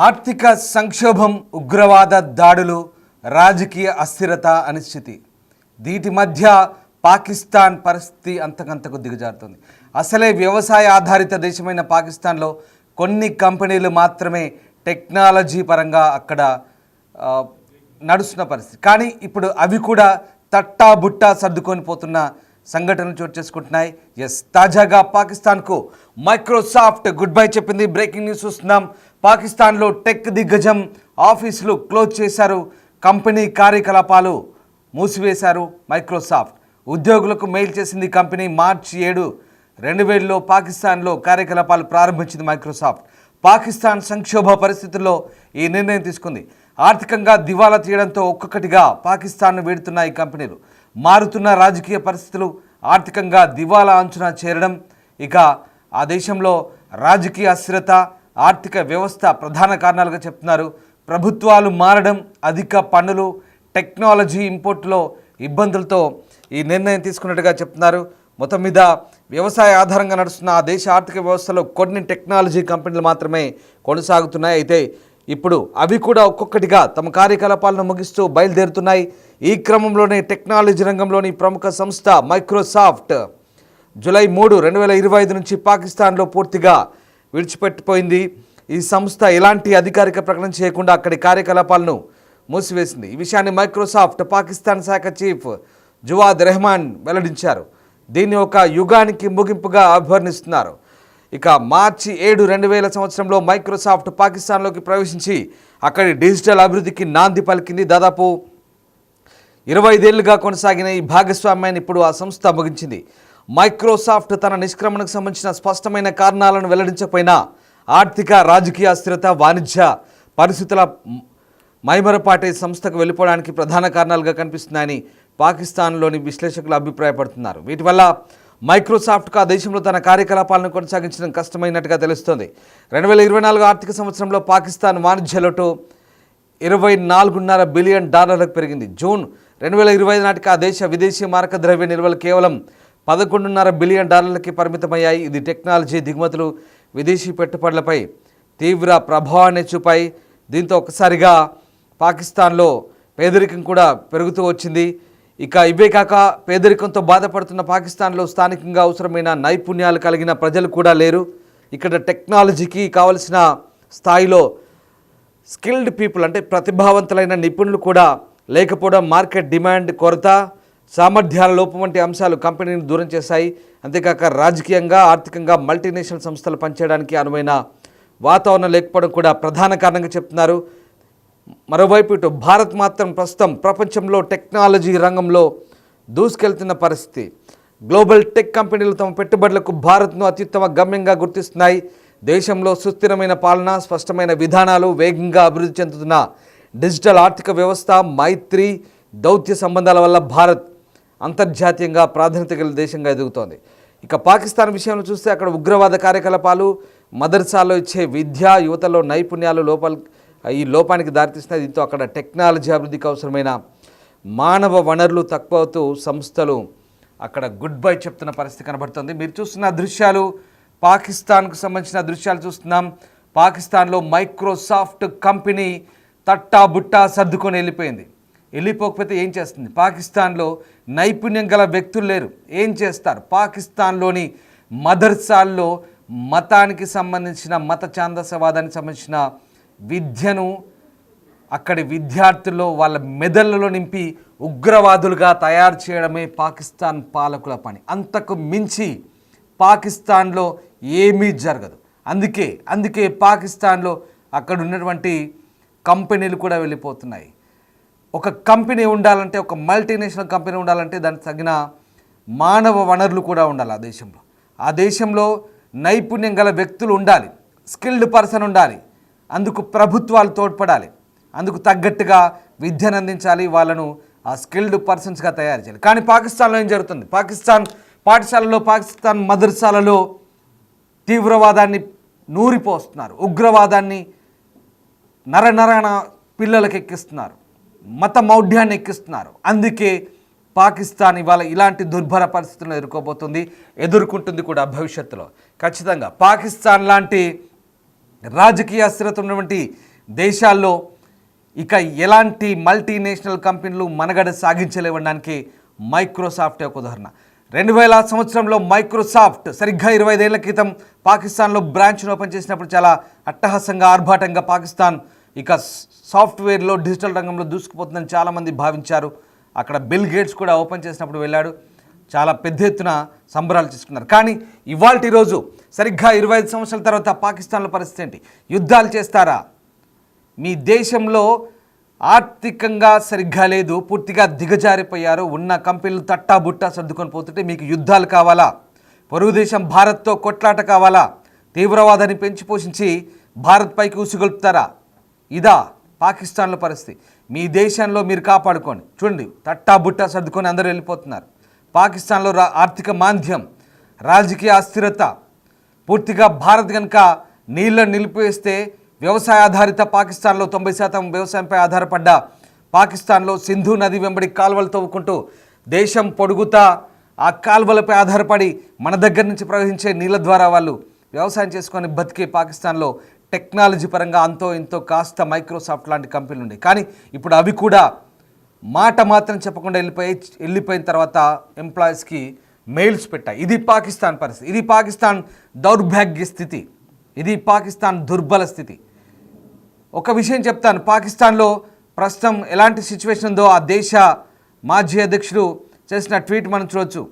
ఆర్థిక సంక్షోభం, ఉగ్రవాద దాడులు, రాజకీయ అస్థిరత, అనిశ్చితి, వీటి మధ్య పాకిస్తాన్ పరిస్థితి అంతకంతకు దిగజారుతుంది. అసలే వ్యవసాయ ఆధారిత దేశమైన పాకిస్తాన్లో కొన్ని కంపెనీలు మాత్రమే టెక్నాలజీ పరంగా అక్కడ నడుస్తున్న పరిస్థితి. కానీ ఇప్పుడు అవి కూడా తట్టా బుట్టా సర్దుకొని పోతున్న సంఘటనలు చోటు చేసుకుంటున్నాయి. తాజాగా పాకిస్తాన్కు మైక్రోసాఫ్ట్ గుడ్ బై చెప్పింది. బ్రేకింగ్ న్యూస్ చూస్తున్నాం. పాకిస్తాన్లో టెక్ దిగ్గజం ఆఫీసులు క్లోజ్ చేశారు, కంపెనీ కార్యకలాపాలు మూసివేశారు. మైక్రోసాఫ్ట్ ఉద్యోగులకు మెయిల్ చేసింది. కంపెనీ మార్చి 7, 2000లో పాకిస్తాన్లో కార్యకలాపాలు ప్రారంభించింది. మైక్రోసాఫ్ట్ పాకిస్తాన్ సంక్షోభ పరిస్థితుల్లో ఈ నిర్ణయం తీసుకుంది. ఆర్థికంగా దివాలా తీయడంతో ఒక్కొక్కటిగా పాకిస్తాన్ను వీడుతున్న ఈ కంపెనీలు, మారుతున్న రాజకీయ పరిస్థితులు, ఆర్థికంగా దివాలా అంచున చేరడం, ఇక ఆ దేశంలో రాజకీయ అస్థిరత, ఆర్థిక వ్యవస్థ ప్రధాన కారణాలుగా చెప్తున్నారు. ప్రభుత్వాలు మారడం, అధిక పన్నులు, టెక్నాలజీ ఇంపోర్టులో ఇబ్బందులతో ఈ నిర్ణయం తీసుకున్నట్టుగా చెప్తున్నారు. మొత్తం మీద వ్యవసాయ ఆధారంగా నడుస్తున్న ఆ దేశ ఆర్థిక వ్యవస్థలో కొన్ని టెక్నాలజీ కంపెనీలు మాత్రమే కొనసాగుతున్నాయి. అయితే ఇప్పుడు అవి కూడా ఒక్కొక్కటిగా తమ కార్యకలాపాలను ముగిస్తూ బయలుదేరుతున్నాయి. ఈ క్రమంలోనే టెక్నాలజీ రంగంలోని ప్రముఖ సంస్థ మైక్రోసాఫ్ట్ జూలై 3, 2025 నుంచి పాకిస్తాన్లో పూర్తిగా విడిచిపెట్టిపోయింది. ఈ సంస్థ ఎలాంటి అధికారిక ప్రకటన చేయకుండా అక్కడి కార్యకలాపాలను మూసివేసింది. ఈ విషయాన్ని మైక్రోసాఫ్ట్ పాకిస్తాన్ శాఖ చీఫ్ జువాద్ రెహమాన్ వెల్లడించారు. దీన్ని ఒక యుగానికి ముగింపుగా అభివర్ణిస్తున్నారు. ఇక మార్చి 7, 2000 సంవత్సరంలో మైక్రోసాఫ్ట్ పాకిస్తాన్లోకి ప్రవేశించి అక్కడి డిజిటల్ అభివృద్ధికి నాంది పలికింది. దాదాపు 25 ఏళ్లుగా కొనసాగిన ఈ భాగస్వామ్యాన్ని ఇప్పుడు ఆ సంస్థ ముగించింది. మైక్రోసాఫ్ట్ తన నిష్క్రమణకు సంబంధించిన స్పష్టమైన కారణాలను వెల్లడించకపోయినా ఆర్థిక, రాజకీయ అస్థిరత, వాణిజ్య పరిస్థితుల మైమరపాటే సంస్థకు వెళ్ళిపోవడానికి ప్రధాన కారణాలుగా కనిపిస్తున్నాయని పాకిస్తాన్లోని విశ్లేషకులు అభిప్రాయపడుతున్నారు. వీటి వల్ల మైక్రోసాఫ్ట్కు ఆ దేశంలో తన కార్యకలాపాలను కొనసాగించడం కష్టమైనట్టుగా తెలుస్తోంది. 2024 ఆర్థిక సంవత్సరంలో పాకిస్తాన్ వాణిజ్య లోటు $24.5 బిలియన్ పెరిగింది. జూన్ 2025 నాటికి ఆ దేశ విదేశీ మారక ద్రవ్య నిల్వలు కేవలం $11.5 బిలియన్ పరిమితమయ్యాయి. ఇది టెక్నాలజీ దిగుమతులు, విదేశీ పెట్టుబడులపై తీవ్ర ప్రభావాన్ని చూపాయి. దీంతో ఒక్కసారిగా పాకిస్తాన్లో పేదరికం కూడా పెరుగుతూ వచ్చింది. ఇక ఇవే కాక పేదరికంతో బాధపడుతున్న పాకిస్తాన్లో స్థానికంగా అవసరమైన నైపుణ్యాలు కలిగిన ప్రజలు కూడా లేరు. ఇక్కడ టెక్నాలజీకి కావలసిన స్థాయిలో స్కిల్డ్ పీపుల్, అంటే ప్రతిభావంతులైన నిపుణులు కూడా లేకపోవడం, మార్కెట్ డిమాండ్ కొరత, సామర్థ్యాల లోపం వంటి అంశాలు కంపెనీని దూరం చేశాయి. అంతేకాక రాజకీయంగా, ఆర్థికంగా మల్టీనేషనల్ సంస్థలు పనిచేయడానికి అనువైన వాతావరణం లేకపోవడం కూడా ప్రధాన కారణంగా చెప్తున్నారు. మరోవైపు ఇటు భారత్ మాత్రం ప్రస్తుతం ప్రపంచంలో టెక్నాలజీ రంగంలో దూసుకెళ్తున్న పరిస్థితి. గ్లోబల్ టెక్ కంపెనీలు తమ పెట్టుబడులకు భారత్ను అత్యుత్తమ గమ్యంగా గుర్తిస్తున్నాయి. దేశంలో సుస్థిరమైన పాలన, స్పష్టమైన విధానాలు, వేగంగా అభివృద్ధి చెందుతున్న డిజిటల్ ఆర్థిక వ్యవస్థ, మైత్రి, దౌత్య సంబంధాల వల్ల భారత్ అంతర్జాతీయంగా ప్రాధాన్యత గల దేశంగా ఎదుగుతోంది. ఇక పాకిస్తాన్ విషయంలో చూస్తే అక్కడ ఉగ్రవాద కార్యకలాపాలు, మదర్సాల్లో ఇచ్చే విద్య, యువతలో నైపుణ్యాలు ఈ లోపానికి దారితీస్తున్నాయి. దీంతో అక్కడ టెక్నాలజీ అభివృద్ధికి అవసరమైన మానవ వనరులు తక్కువవుతూ సంస్థలు అక్కడ గుడ్ బై చెప్తున్న పరిస్థితి కనబడుతుంది. మీరు చూస్తున్న దృశ్యాలు పాకిస్తాన్కు సంబంధించిన దృశ్యాలు చూస్తున్నాం. పాకిస్తాన్లో మైక్రోసాఫ్ట్ కంపెనీ తట్టా బుట్టా సర్దుకొని వెళ్ళిపోకపోతే ఏం చేస్తుంది? పాకిస్తాన్లో నైపుణ్యం గల వ్యక్తులు లేరు, ఏం చేస్తారు? పాకిస్తాన్లోని మదర్సాల్లో మతానికి సంబంధించిన, మత ఛాందసవాదానికి సంబంధించిన విద్యను అక్కడి విద్యార్థుల్లో వాళ్ళ మెదళ్ళలో నింపి ఉగ్రవాదులుగా తయారు చేయడమే పాకిస్తాన్ పాలకుల పని. అంతకు మించి పాకిస్తాన్లో ఏమీ జరగదు. అందుకే పాకిస్తాన్లో అక్కడ ఉన్నటువంటి కంపెనీలు కూడా వెళ్ళిపోతున్నాయి. ఒక కంపెనీ ఉండాలంటే, ఒక మల్టీనేషనల్ కంపెనీ ఉండాలంటే దానికి తగిన మానవ వనరులు కూడా ఉండాలి. ఆ దేశంలో నైపుణ్యం గల వ్యక్తులు ఉండాలి, స్కిల్డ్ పర్సన్ ఉండాలి. అందుకు ప్రభుత్వాలు తోడ్పడాలి, అందుకు తగ్గట్టుగా విద్యను అందించాలి, వాళ్ళను ఆ స్కిల్డ్ పర్సన్స్గా తయారు చేయాలి. కానీ పాకిస్తాన్లో ఏం జరుగుతుంది? పాకిస్తాన్ పాఠశాలలో, పాకిస్తాన్ మదర్సాలలో తీవ్రవాదాన్ని నూరిపోస్తున్నారు, ఉగ్రవాదాన్ని నరనరణ పిల్లలకు ఎక్కిస్తున్నారు, మత మౌఢ్యాన్ని ఎక్కిస్తున్నారు. అందుకే పాకిస్తాన్ ఇవాళ ఇలాంటి దుర్భర పరిస్థితులను ఎదుర్కొంటుంది కూడా భవిష్యత్తులో. ఖచ్చితంగా పాకిస్తాన్ లాంటి రాజకీయ అస్థిరత ఉన్నటువంటి దేశాల్లో ఇక ఎలాంటి మల్టీనేషనల్ కంపెనీలు మనుగడ సాగించలేవడానికి మైక్రోసాఫ్ట్ ఒక ఉదాహరణ. 2000 సంవత్సరంలో మైక్రోసాఫ్ట్ సరిగ్గా 25 ఏళ్ల క్రితం పాకిస్తాన్లో బ్రాంచ్ను ఓపెన్ చేసినప్పుడు చాలా అట్టహాసంగా ఆర్భాటంగా పాకిస్తాన్ ఇక సాఫ్ట్వేర్లో డిజిటల్ రంగంలో దూసుకుపోతుందని చాలామంది భావించారు. అక్కడ బిల్ గేట్స్ కూడా ఓపెన్ చేసినప్పుడు వెళ్ళాడు, చాలా పెద్ద ఎత్తున సంబరాలు చేసుకున్నారు. కానీ ఇవాల్టి రోజు సరిగ్గా 25 సంవత్సరాల తర్వాత పాకిస్తాన్లో పరిస్థితి ఏంటి? యుద్ధాలు చేస్తారా? మీ దేశంలో ఆర్థికంగా సరిగ్గా లేదు, పూర్తిగా దిగజారిపోయారు. ఉన్న కంపెనీలు తట్టాబుట్టా సర్దుకొని పోతుంటే మీకు యుద్ధాలు కావాలా? పొరుగు దేశం భారత్తో కొట్లాట కావాలా? తీవ్రవాదాన్ని పెంచి పోషించి భారత్ పైకి ఉసుగొల్పుతారా? ఇదా పాకిస్తాన్లో పరిస్థితి? మీ దేశంలో మీరు కాపాడుకోండి. చూడండి, తట్టాబుట్టా సర్దుకొని అందరూ వెళ్ళిపోతున్నారు. పాకిస్తాన్లో ఆర్థిక మాంద్యం, రాజకీయ అస్థిరత, పూర్తిగా భారత్ కనుక నీళ్ళను నిలిపివేస్తే వ్యవసాయ ఆధారిత పాకిస్తాన్లో 90% వ్యవసాయంపై ఆధారపడ్డ పాకిస్తాన్లో సింధు నది వెంబడి కాలువలు తవ్వుకుంటూ దేశం పొడుగుతా ఆ కాలువలపై ఆధారపడి మన దగ్గర నుంచి ప్రవహించే నీళ్ళ ద్వారా వాళ్ళు వ్యవసాయం చేసుకొని బతికే పాకిస్తాన్లో టెక్నాలజీ పరంగా అంతో ఇంతో కాస్త మైక్రోసాఫ్ట్ లాంటి కంపెనీలు ఉన్నాయి. కానీ ఇప్పుడు అవి కూడా మాట మాత్రం చెప్పకుండా వెళ్ళిపోయిన తర్వాత ఎంప్లాయీస్కి మెయిల్స్ పెట్టాయి. ఇది పాకిస్తాన్ పరిస్థితి, ఇది పాకిస్తాన్ దౌర్భాగ్య స్థితి, ఇది పాకిస్తాన్ దుర్బల స్థితి. ఒక విషయం చెప్తాను, పాకిస్తాన్లో ప్రస్తుతం ఎలాంటి సిచ్యువేషన్ ఉందో ఆ దేశ మాజీ అధ్యక్షుడు చేసిన ట్వీట్ మనం చూడవచ్చు.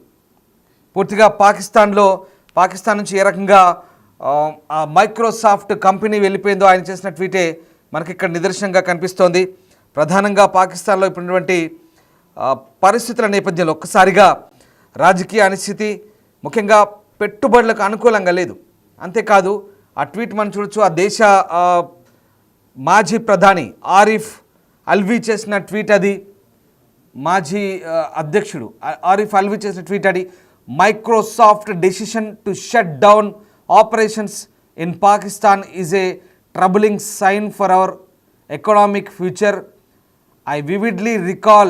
పూర్తిగా పాకిస్తాన్ నుంచి ఏ రకంగా ఆ మైక్రోసాఫ్ట్ కంపెనీ వెళ్ళిపోయిందో ఆయన చేసిన ట్వీటే మనకి ఇక్కడ నిదర్శనంగా కనిపిస్తోంది. ప్రధానంగా పాకిస్తాన్లో ఇప్పుడున్నటువంటి పరిస్థితుల నేపథ్యంలో ఒక్కసారిగా రాజకీయ అనిశ్చితి, ముఖ్యంగా పెట్టుబడులకు అనుకూలంగా లేదు. అంతేకాదు ఆ ట్వీట్ మనం చూడొచ్చు, ఆ దేశ మాజీ ప్రధాని ఆరిఫ్ అల్వీ చేసిన ట్వీట్ అది. మాజీ అధ్యక్షుడు ఆరిఫ్ అల్వీ చేసిన ట్వీట్ అది. Microsoft decision to shut down operations in Pakistan is a troubling sign for our economic future. I vividly recall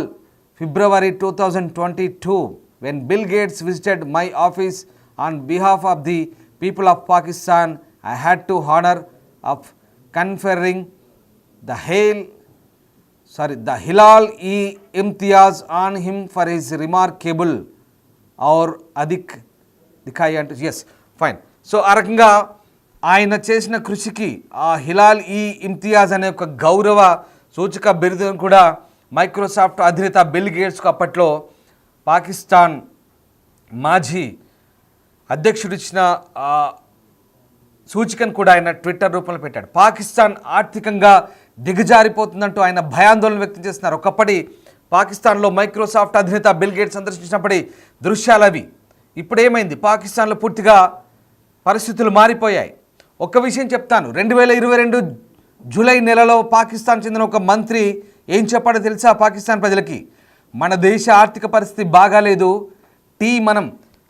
February 2022 when Bill Gates visited my office on behalf of the people of Pakistan. I had to honor of conferring the Hilal-e-Imtiyaz on him for his remarkable or dikhai and yes fine. So ఆ రకంగా ఆయన చేసిన కృషికి ఆ హిలాల్-e-Imtiyaz అనే ఒక గౌరవ సూచిక బిరుదును కూడా మైక్రోసాఫ్ట్ అధినేత బిల్ గేట్స్కు అప్పట్లో పాకిస్తాన్ మాజీ అధ్యక్షుడు ఇచ్చిన సూచికను కూడా ఆయన ట్విట్టర్ రూపంలో పెట్టాడు. పాకిస్తాన్ ఆర్థికంగా దిగజారిపోతుందంటూ ఆయన భయాందోళన వ్యక్తం చేస్తున్నారు. ఒకప్పటి పాకిస్తాన్లో మైక్రోసాఫ్ట్ అధినేత బిల్ గేట్స్ సందర్శించినప్పటి దృశ్యాలు అవి. ఇప్పుడు ఏమైంది? పాకిస్తాన్లో పూర్తిగా పరిస్థితులు మారిపోయాయి. ఒక్క విషయం చెప్తాను, 2022 జూలై నెలలో పాకిస్తాన్ చెందిన ఒక మంత్రి ఏం చెప్పాడో తెలుసా పాకిస్తాన్ ప్రజలకి? మన దేశ ఆర్థిక పరిస్థితి బాగాలేదు, మనం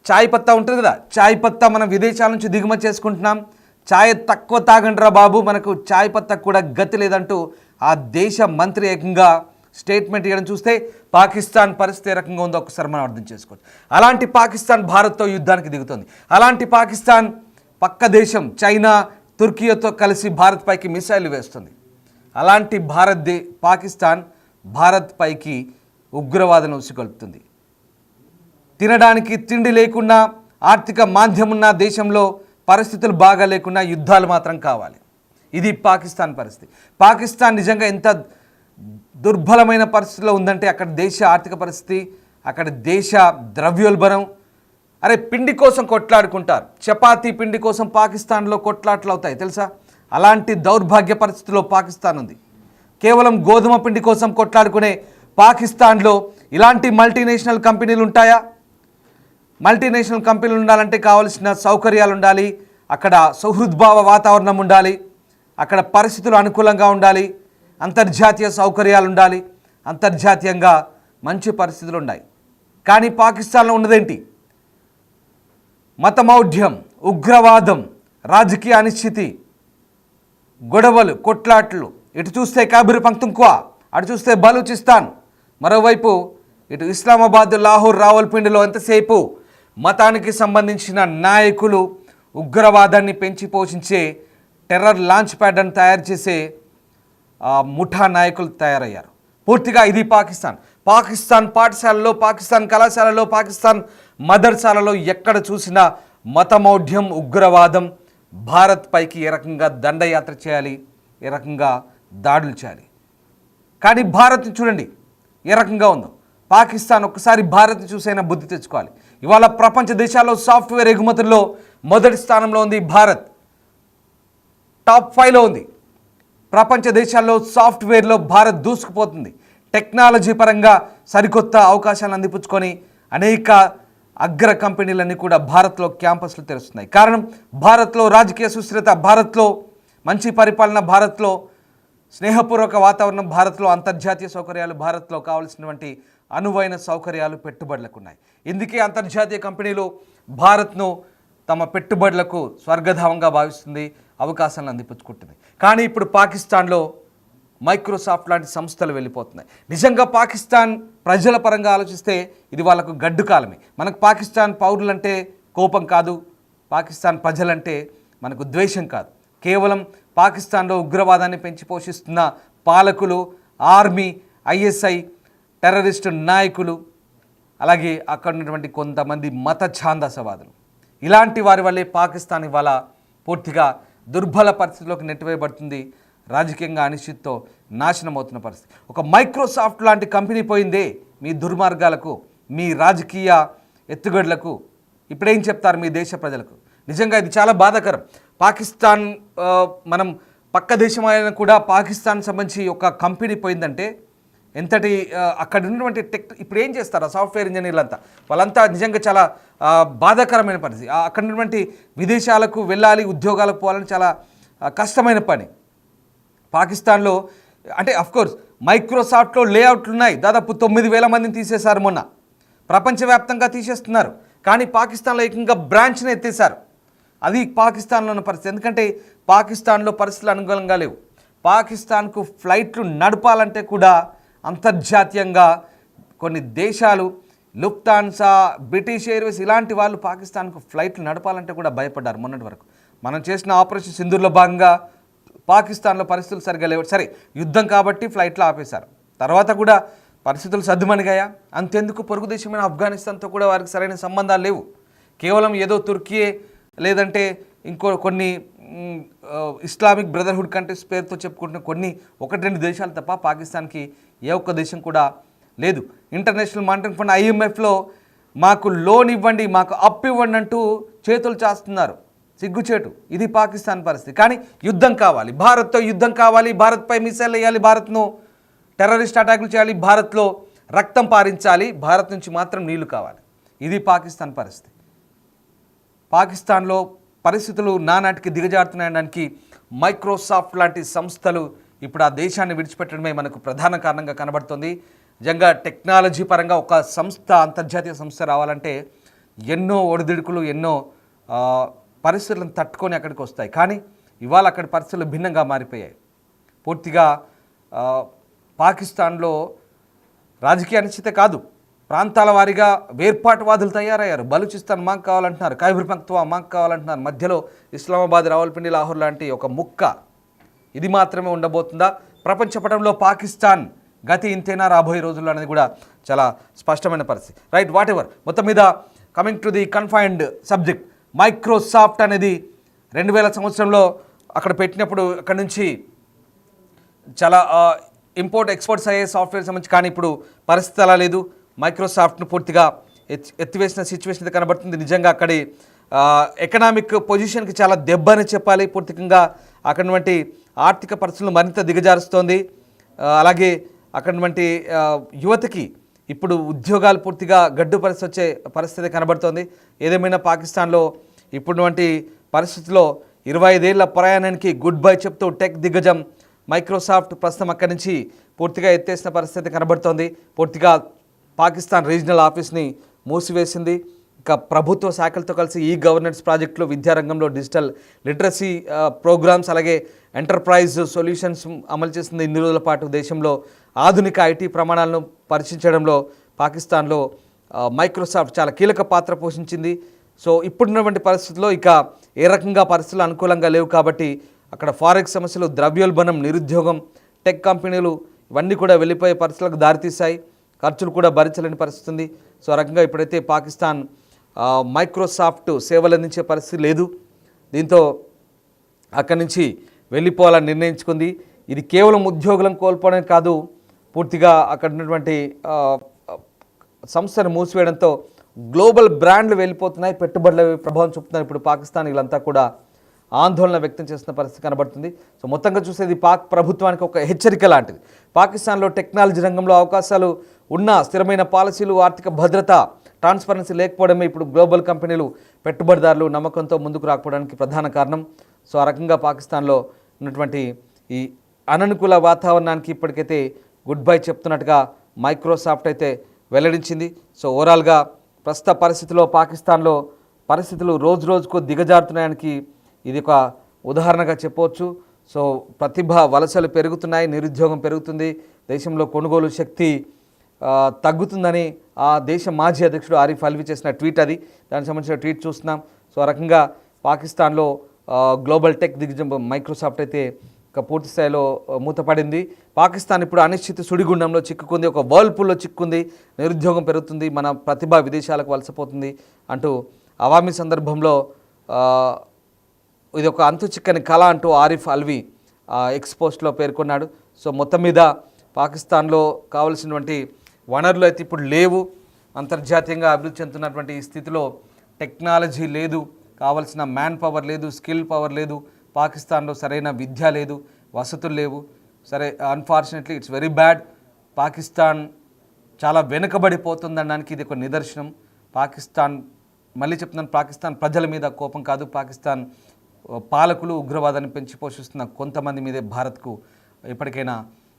చాయ్ పత్తా ఉంటుంది కదా, చాయ్ పత్తా మనం విదేశాల నుంచి దిగుమతి చేసుకుంటున్నాం, చాయ్ తక్కువ తాగండిరా బాబు, మనకు చాయ్ పత్తా కూడా గతి లేదంటూ ఆ దేశ మంత్రి ఏకంగా స్టేట్మెంట్ ఇవ్వడం చూస్తే పాకిస్తాన్ పరిస్థితి ఏ రకంగా ఉందో ఒకసారి మనం అర్థం చేసుకోవచ్చు. అలాంటి పాకిస్తాన్ భారత్తో యుద్ధానికి దిగుతుంది. అలాంటి పాకిస్తాన్ పక్క దేశం చైనా, తుర్కీతో కలిసి భారత్ పైకి మిసైల్ వేస్తుంది. అలాంటి పాకిస్తాన్ భారత్ పైకి ఉగ్రవాదం ఉసిగొల్పుతుంది. తినడానికి తిండి లేకున్నా, ఆర్థిక మాంద్యం ఉన్న దేశంలో పరిస్థితులు బాగా లేకున్నా యుద్ధాలు మాత్రం కావాలి. ఇది పాకిస్తాన్ పరిస్థితి. పాకిస్తాన్ నిజంగా ఎంత దుర్బలమైన పరిస్థితిలో ఉందంటే అక్కడ దేశ ఆర్థిక పరిస్థితి, అక్కడ దేశ ద్రవ్యోల్బణం. అరే పిండి కోసం కొట్లాడుకుంటారు, చపాతీ పిండి కోసం పాకిస్తాన్లో కొట్లాట్లు అవుతాయి తెలుసా? అలాంటి దౌర్భాగ్య పరిస్థితిలో పాకిస్తాన్ ఉంది. కేవలం గోధుమ పిండి కోసం కొట్లాడుకునే పాకిస్తాన్లో ఇలాంటి మల్టీనేషనల్ కంపెనీలు ఉంటాయా? మల్టీనేషనల్ కంపెనీలు ఉండాలంటే కావాల్సిన సౌకర్యాలు ఉండాలి, అక్కడ సౌహృద్భావ వాతావరణం ఉండాలి, అక్కడ పరిస్థితులు అనుకూలంగా ఉండాలి, అంతర్జాతీయ సౌకర్యాలు ఉండాలి, అంతర్జాతీయంగా మంచి పరిస్థితులు ఉన్నాయి. కానీ పాకిస్తాన్లో ఉన్నదేంటి? మతమౌఢ్యం, ఉగ్రవాదం, రాజకీయ అనిశ్చితి, గొడవలు, కొట్లాట్లు. ఇటు చూస్తే కాబిర్ పంక్తుంక్వా, అటు చూస్తే బలూచిస్తాన్, మరోవైపు ఇటు ఇస్లామాబాద్, లాహోర్, రావల్పిండిలో ఎంతసేపు మతానికి సంబంధించిన నాయకులు ఉగ్రవాదాన్ని పెంచి పోషించే టెర్రర్ లాంచ్ ప్యాడ్ అని తయారు చేసే ముఠా నాయకులు తయారయ్యారు. పూర్తిగా ఇది పాకిస్తాన్ పాఠశాలలో, పాకిస్తాన్ కళాశాలలో, పాకిస్తాన్ మదర్సాలలో ఎక్కడ చూసినా మతమౌఢ్యం, ఉగ్రవాదం, భారత్ పైకి ఏ రకంగా దండయాత్ర చేయాలి, ఏ రకంగా దాడులు చేయాలి. కానీ భారత్ని చూడండి ఏ రకంగా ఉందో. పాకిస్తాన్ ఒక్కసారి భారత్ని చూసైనా బుద్ధి తెచ్చుకోవాలి. ఇవాళ ప్రపంచ దేశాల్లో సాఫ్ట్వేర్ ఎగుమతుల్లో మొదటి స్థానంలో ఉంది భారత్. టాప్ 5లో ఉంది. ప్రపంచ దేశాల్లో సాఫ్ట్వేర్లో భారత్ దూసుకుపోతుంది. టెక్నాలజీ పరంగా సరికొత్త అవకాశాలను అందిపుచ్చుకొని అనేక అగ్ర కంపెనీలన్నీ కూడా భారత్లో క్యాంపస్లు తెరుస్తున్నాయి. కారణం భారత్లో రాజకీయ సుస్థిరత, భారత్లో మంచి పరిపాలన, భారత్లో స్నేహపూర్వక వాతావరణం, భారత్లో అంతర్జాతీయ సౌకర్యాలు, భారత్లో కావాల్సినటువంటి అనువైన సౌకర్యాలు పెట్టుబడులకు ఉన్నాయి. ఇందుకే అంతర్జాతీయ కంపెనీలు భారత్ను తమ పెట్టుబడులకు స్వర్గధామంగా భావిస్తుంది, అవకాశాలను అందిపుచ్చుకుంటుంది. కానీ ఇప్పుడు పాకిస్తాన్లో మైక్రోసాఫ్ట్ లాంటి సంస్థలు వెళ్ళిపోతున్నాయి. నిజంగా పాకిస్తాన్ ప్రజల పరంగా ఆలోచిస్తే ఇది వాళ్ళకు గడ్డు కాలమే. మనకు పాకిస్తాన్ పౌరులంటే కోపం కాదు, పాకిస్తాన్ ప్రజలంటే మనకు ద్వేషం కాదు. కేవలం పాకిస్తాన్లో ఉగ్రవాదాన్ని పెంచి పోషిస్తున్న పాలకులు, ఆర్మీ, ఐఎస్ఐ, టెర్రరిస్టు నాయకులు, అలాగే అక్కడ ఉన్నటువంటి కొంతమంది మత ఛాందసవాదులు, ఇలాంటి వారి వల్లే పాకిస్తాన్ ఇవాళ పూర్తిగా దుర్బల పరిస్థితిలోకి నెట్టివేయబడుతుంది. రాజకీయంగా అనిశ్చితితో నాశనం అవుతున్న పరిస్థితి. ఒక మైక్రోసాఫ్ట్ లాంటి కంపెనీ పోయిందే మీ దుర్మార్గాలకు, మీ రాజకీయ ఎత్తుగడలకు. ఇప్పుడేం చెప్తారు మీ దేశ ప్రజలకు? నిజంగా ఇది చాలా బాధాకరం. పాకిస్తాన్ మనం పక్క దేశం అయినా కూడా పాకిస్తాన్ సంబంధించి ఒక కంపెనీ పోయిందంటే ఎంతటి అక్కడ ఉన్నటువంటి ఇప్పుడు ఏం చేస్తారు సాఫ్ట్వేర్ ఇంజనీర్లంతా? వాళ్ళంతా నిజంగా చాలా బాధాకరమైన పరిస్థితి. అక్కడ ఉన్నటువంటి విదేశాలకు వెళ్ళాలి, ఉద్యోగాలకు పోవాలని చాలా కష్టమైన పని. పాకిస్తాన్లో అంటే అఫ్కోర్స్ మైక్రోసాఫ్ట్లో లేఅవుట్లు ఉన్నాయి. దాదాపు 9,000 మందిని తీసేశారు మొన్న. ప్రపంచవ్యాప్తంగా తీసేస్తున్నారు. కానీ పాకిస్తాన్లో ఏకంగా బ్రాంచ్ని ఎత్తేసారు. అది పాకిస్తాన్లో ఉన్న పరిస్థితి. ఎందుకంటే పాకిస్తాన్లో పరిస్థితులు అనుకూలంగా లేవు. పాకిస్తాన్కు ఫ్లైట్లు నడపాలంటే కూడా అంతర్జాతీయంగా కొన్ని దేశాలు, లుఫ్తాన్సా, బ్రిటిష్ ఎయిర్వేస్ ఇలాంటి వాళ్ళు పాకిస్తాన్కు ఫ్లైట్లు నడపాలంటే కూడా భయపడ్డారు మొన్నటి వరకు. మనం చేసిన ఆపరేషన్ సింధూర్లో భాగంగా పాకిస్తాన్లో పరిస్థితులు సరిగా లేవు. సరే, యుద్ధం కాబట్టి ఫ్లైట్లు ఆపేశారు. తర్వాత కూడా పరిస్థితులు సర్దుమణిగాయా? అంతెందుకు పొరుగు దేశమైన ఆఫ్ఘనిస్తాన్తో కూడా వారికి సరైన సంబంధాలు లేవు. కేవలం ఏదో తుర్కీయే లేదంటే కొన్ని ఇస్లామిక్ బ్రదర్హుడ్ కంట్రీస్ పేరుతో చెప్పుకుంటున్న కొన్ని 1-2 దేశాలు తప్ప పాకిస్తాన్కి ఏ ఒక్క దేశం కూడా లేదు. ఇంటర్నేషనల్ మానిటరీ ఫండ్ IMFలో మాకు లోన్ ఇవ్వండి, మాకు అప్పు ఇవ్వండి అంటూ చేతులు చాస్తున్నారు. సిగ్గుచేటు. ఇది పాకిస్తాన్ పరిస్థితి. కానీ యుద్ధం కావాలి, భారత్తో యుద్ధం కావాలి, భారత్పై మిసైల్ వేయాలి, భారత్ను టెర్రరిస్ట్ అటాకులు చేయాలి, భారత్లో రక్తం పారించాలి, భారత్ నుంచి మాత్రం నీళ్లు కావాలి. ఇది పాకిస్తాన్ పరిస్థితి. పాకిస్తాన్లో పరిస్థితులు నానాటికి దిగజారుతున్నాయడానికి మైక్రోసాఫ్ట్ లాంటి సంస్థలు ఇప్పుడు ఆ దేశాన్ని విడిచిపెట్టడమే మనకు ప్రధాన కారణంగా కనబడుతుంది. నిజంగా టెక్నాలజీ పరంగా ఒక సంస్థ, అంతర్జాతీయ సంస్థ రావాలంటే ఎన్నో ఒడిదుడుకులు, ఎన్నో పరిస్థితులను తట్టుకొని అక్కడికి వస్తాయి. కానీ ఇవాళ అక్కడి పరిస్థితులు భిన్నంగా మారిపోయాయి. పూర్తిగా పాకిస్తాన్లో రాజకీయ అనిశ్చితే కాదు, ప్రాంతాల వారీగా వేర్పాటువాదులు తయారయ్యారు. బలూచిస్తాన్ మాకు కావాలంటున్నారు, ఖైబర్ పఖ్తూన్ఖ్వా మాకు కావాలంటున్నారు. మధ్యలో ఇస్లామాబాద్, రావల్పిండి, లాహోర్ లాంటి ఒక ముక్క. ఇది మాత్రమే ఉండబోతుందా? ప్రపంచ పటంలో పాకిస్తాన్ గతి ఇంతేనా రాబోయే రోజుల్లో అనేది కూడా చాలా స్పష్టమైన పరిస్థితి. Right, what ever. మొత్తం మీద coming to the confined subject, Microsoft అనేది 2000 సంవత్సరంలో అక్కడ పెట్టినప్పుడు అక్కడ నుంచి చాలా ఇంపోర్ట్ ఎక్స్పోర్ట్స్ అయ్యే సాఫ్ట్వేర్ సంబంధించి. కానీ ఇప్పుడు పరిస్థితి అలా లేదు. మైక్రోసాఫ్ట్ను పూర్తిగా ఎత్తివేసిన సిచ్యువేషన్ అయితే కనబడుతుంది. నిజంగా అక్కడి ఎకనామిక్ పొజిషన్కి చాలా దెబ్బ అని చెప్పాలి. పూర్తికంగా అక్కడి ఆర్థిక పరిస్థితులను మరింత దిగజారుస్తోంది. అలాగే అక్కడి యువతకి ఇప్పుడు ఉద్యోగాలు పూర్తిగా గడ్డు పరిస్థితి వచ్చే పరిస్థితి కనబడుతోంది. ఏదేమైనా పాకిస్తాన్లో ఇప్పుడున్నటువంటి పరిస్థితిలో 25 ఏళ్ల ప్రయాణానికి గుడ్ బై చెప్తూ టెక్ దిగ్గజం మైక్రోసాఫ్ట్ ప్రస్తుతం అక్కడి నుంచి పూర్తిగా ఎత్తేసిన పరిస్థితి కనబడుతోంది. పూర్తిగా పాకిస్తాన్ రీజనల్ ఆఫీస్ని మూసివేసింది. ఇక ప్రభుత్వ శాఖలతో కలిసి ఈ గవర్నెన్స్ ప్రాజెక్టులు, విద్యారంగంలో డిజిటల్ లిటరసీ ప్రోగ్రామ్స్, అలాగే ఎంటర్ప్రైజ్ సొల్యూషన్స్ అమలు చేసింది. ఇన్ని రోజుల పాటు దేశంలో ఆధునిక ఐటీ ప్రమాణాలను పరీక్షించడంలో పాకిస్తాన్లో మైక్రోసాఫ్ట్ చాలా కీలక పాత్ర పోషించింది. సో ఇప్పుడున్నటువంటి పరిస్థితుల్లో ఇక ఏ రకంగా పరిస్థితులు అనుకూలంగా లేవు కాబట్టి అక్కడ ఫారెక్స్ సమస్యలు, ద్రవ్యోల్బణం, నిరుద్యోగం, టెక్ కంపెనీలు ఇవన్నీ కూడా వెళ్ళిపోయే పరిస్థితులకు దారితీశాయి. ఖర్చులు కూడా భరించలేని పరిస్థితి ఉంది. సో ఆ రకంగా ఇప్పుడైతే పాకిస్తాన్ మైక్రోసాఫ్ట్ సేవలు అందించే పరిస్థితి లేదు. దీంతో అక్కడి నుంచి వెళ్ళిపోవాలని నిర్ణయించుకుంది. ఇది కేవలం ఉద్యోగులను కోల్పోవడం కాదు, పూర్తిగా అక్కడ ఉన్నటువంటి సంస్థను మూసివేయడంతో గ్లోబల్ బ్రాండ్లు వెళ్ళిపోతున్నాయి, పెట్టుబడుల ప్రభావం చూపుతున్నారు. ఇప్పుడు పాకిస్తాన్ వీళ్ళంతా కూడా ఆందోళన వ్యక్తం చేస్తున్న పరిస్థితి కనబడుతుంది. సో మొత్తంగా చూసేది పాక్ ప్రభుత్వానికి ఒక హెచ్చరిక లాంటిది. పాకిస్తాన్లో టెక్నాలజీ రంగంలో అవకాశాలు ఉన్న స్థిరమైన పాలసీలు, ఆర్థిక భద్రత, ట్రాన్స్పరెన్సీ లేకపోవడమే ఇప్పుడు గ్లోబల్ కంపెనీలు, పెట్టుబడిదారులు నమ్మకంతో ముందుకు రాకపోవడానికి ప్రధాన కారణం. సో ఆ రకంగా పాకిస్తాన్లో ఉన్నటువంటి ఈ అననుకూల వాతావరణానికి ఇప్పటికైతే గుడ్ బై చెప్తున్నట్టుగా మైక్రోసాఫ్ట్ అయితే వెల్లడించింది. సో ఓవరాల్గా ప్రస్తుత పరిస్థితిలో పాకిస్తాన్లో పరిస్థితులు రోజు రోజుకు దిగజారుతున్నాయానికి ఇది ఒక ఉదాహరణగా చెప్పవచ్చు. సో ప్రతిభ వలసలు పెరుగుతున్నాయి, నిరుద్యోగం పెరుగుతుంది, దేశంలో కొనుగోలు శక్తి తగ్గుతుందని ఆ దేశ మాజీ అధ్యక్షుడు ఆరిఫ్ అల్వి చేసిన ట్వీట్ అది. దానికి సంబంధించిన ట్వీట్ చూస్తున్నాం. సో ఆ రకంగా పాకిస్తాన్లో గ్లోబల్ టెక్ దిగ్గజం మైక్రోసాఫ్ట్ అయితే పూర్తి స్థాయిలో మూతపడింది. పాకిస్తాన్ ఇప్పుడు అనిశ్చిత సుడిగుండంలో చిక్కుకుంది, ఒక వర్ల్పూల్లో చిక్కుంది, నిరుద్యోగం పెరుగుతుంది, మన ప్రతిభ విదేశాలకు వలసపోతుంది అంటూ అవామీ సందర్భంలో ఇది ఒక అంతు చిక్కని కళ అంటూ ఆరిఫ్ అల్వి ఎక్స్పోస్ట్లో పేర్కొన్నాడు. సో మొత్తం మీద పాకిస్తాన్లో కావలసినటువంటి వనరులు అయితే ఇప్పుడు లేవు. అంతర్జాతీయంగా అభివృద్ధి చెందుతున్నటువంటి ఈ స్థితిలో టెక్నాలజీ లేదు, కావలసిన మ్యాన్ పవర్ లేదు, స్కిల్ పవర్ లేదు, పాకిస్తాన్లో సరైన విద్య లేదు, వసతులు లేవు. సరే, unfortunately it's very bad. Pakistan చాలా వెనుకబడిపోతుందనడానికి ఇది ఒక నిదర్శనం. పాకిస్తాన్, మళ్ళీ చెప్తున్నాను, పాకిస్తాన్ ప్రజల మీద కోపం కాదు, పాకిస్తాన్ పాలకులు ఉగ్రవాదాన్ని పెంచి పోషిస్తున్న కొంతమంది మీదే భారత్కు ఎప్పటికైనా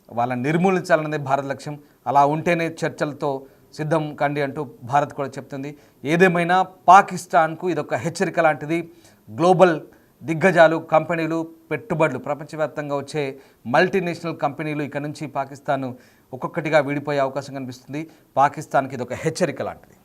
వాళ్ళని నిర్మూలించాలన్నదే భారత్ లక్ష్యం. అలా ఉంటేనే చర్చలతో సిద్ధం కండి అంటూ భారత్ కూడా చెప్తుంది. ఏదేమైనా పాకిస్తాన్కు ఇదొక హెచ్చరిక లాంటిది. గ్లోబల్ దిగ్గజాలు, కంపెనీలు, పెట్టుబడులు, ప్రపంచవ్యాప్తంగా వచ్చే మల్టీనేషనల్ కంపెనీలు ఇక నుంచి పాకిస్తాన్ ఒక్కొక్కటిగా విడిపోయే అవకాశం కనిపిస్తుంది. పాకిస్తాన్కి ఇదొక హెచ్చరిక లాంటిది.